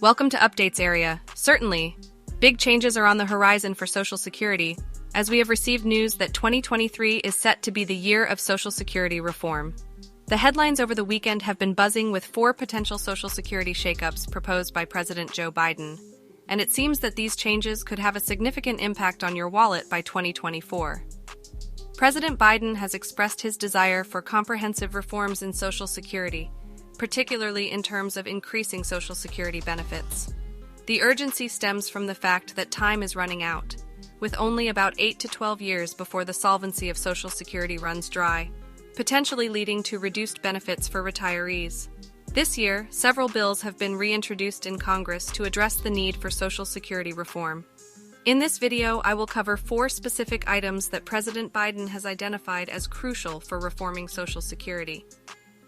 Welcome to Updates area. Certainly, big changes are on the horizon for Social Security, as we have received news that 2023 is set to be the year of Social Security reform. The headlines over the weekend have been buzzing with 4 potential Social Security shakeups proposed by President Joe Biden, and it seems that these changes could have a significant impact on your wallet by 2024. President Biden has expressed his desire for comprehensive reforms in Social Security, particularly in terms of increasing Social Security benefits. The urgency stems from the fact that time is running out, with only about 8 to 12 years before the solvency of Social Security runs dry, potentially leading to reduced benefits for retirees. This year, several bills have been reintroduced in Congress to address the need for Social Security reform. In this video, I will cover 4 specific items that President Biden has identified as crucial for reforming Social Security.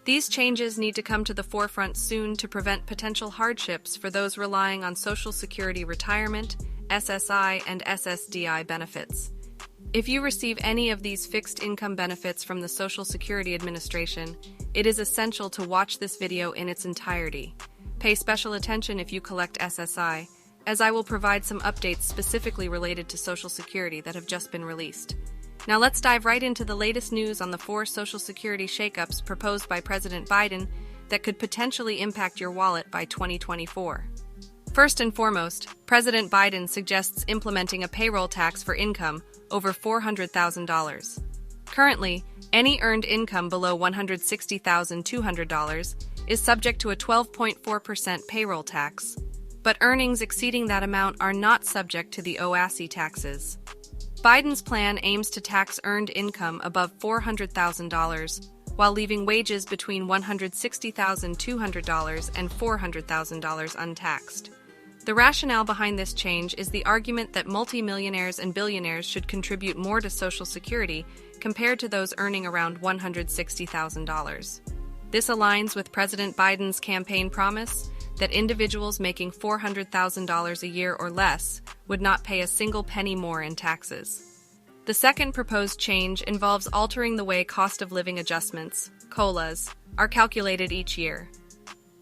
These changes need to come to the forefront soon to prevent potential hardships for those relying on Social Security retirement, SSI, and SSDI benefits. If you receive any of these fixed income benefits from the Social Security Administration, it is essential to watch this video in its entirety. Pay special attention if you collect SSI, as I will provide some updates specifically related to Social Security that have just been released. Now let's dive right into the latest news on the 4 Social Security shakeups proposed by President Biden that could potentially impact your wallet by 2024. First and foremost, President Biden suggests implementing a payroll tax for income over $400,000. Currently, any earned income below $160,200 is subject to a 12.4% payroll tax, but earnings exceeding that amount are not subject to the OASI taxes. Biden's plan aims to tax earned income above $400,000 while leaving wages between $160,200 and $400,000 untaxed. The rationale behind this change is the argument that multimillionaires and billionaires should contribute more to Social Security compared to those earning around $160,000. This aligns with President Biden's campaign promise that individuals making $400,000 a year or less would not pay a single penny more in taxes. The second proposed change involves altering the way cost of living adjustments, COLAs, are calculated each year.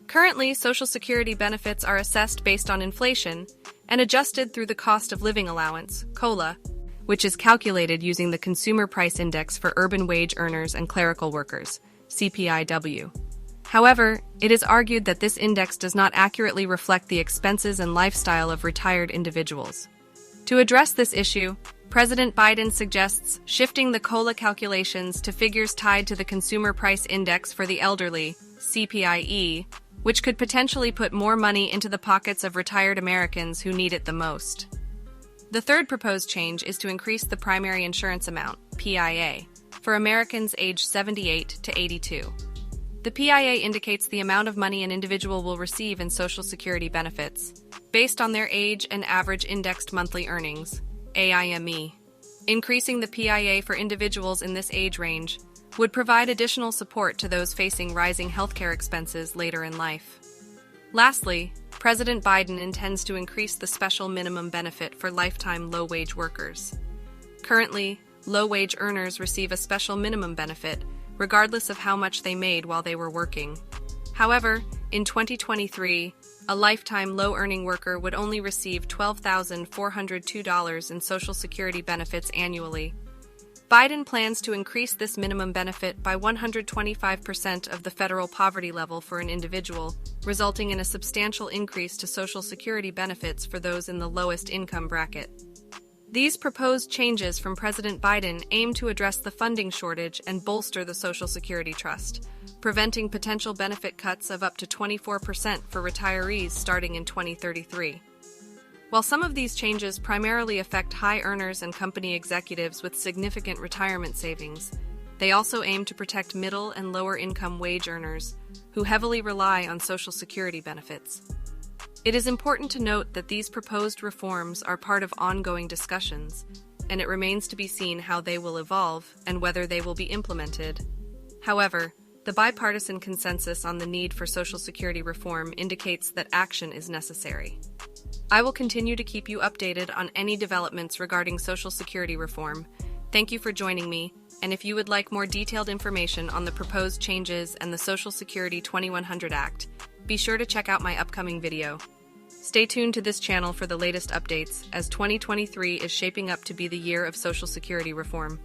Currently, Social Security benefits are assessed based on inflation and adjusted through the cost of living allowance, COLA, which is calculated using the Consumer Price Index for urban wage earners and clerical workers, CPIW. However, it is argued that this index does not accurately reflect the expenses and lifestyle of retired individuals. To address this issue, President Biden suggests shifting the COLA calculations to figures tied to the Consumer Price Index for the elderly, CPIE, which could potentially put more money into the pockets of retired Americans who need it the most. The third proposed change is to increase the primary insurance amount, PIA, for Americans aged 78 to 82. The PIA indicates the amount of money an individual will receive in Social Security benefits, based on their age and average indexed monthly earnings, AIME. Increasing the PIA for individuals in this age range would provide additional support to those facing rising healthcare expenses later in life. Lastly, President Biden intends to increase the special minimum benefit for lifetime low-wage workers. Currently, low-wage earners receive a special minimum benefit regardless of how much they made while they were working. However, in 2023, a lifetime low-earning worker would only receive $12,402 in Social Security benefits annually. Biden plans to increase this minimum benefit by 125% of the federal poverty level for an individual, resulting in a substantial increase to Social Security benefits for those in the lowest income bracket. These proposed changes from President Biden aim to address the funding shortage and bolster the Social Security Trust, preventing potential benefit cuts of up to 24% for retirees starting in 2033. While some of these changes primarily affect high earners and company executives with significant retirement savings, they also aim to protect middle and lower income wage earners who heavily rely on Social Security benefits. It is important to note that these proposed reforms are part of ongoing discussions, and it remains to be seen how they will evolve and whether they will be implemented. However, the bipartisan consensus on the need for Social Security reform indicates that action is necessary. I will continue to keep you updated on any developments regarding Social Security reform. Thank you for joining me, and if you would like more detailed information on the proposed changes and the Social Security 2100 Act, be sure to check out my upcoming video. Stay tuned to this channel for the latest updates, as 2023 is shaping up to be the year of Social Security reform.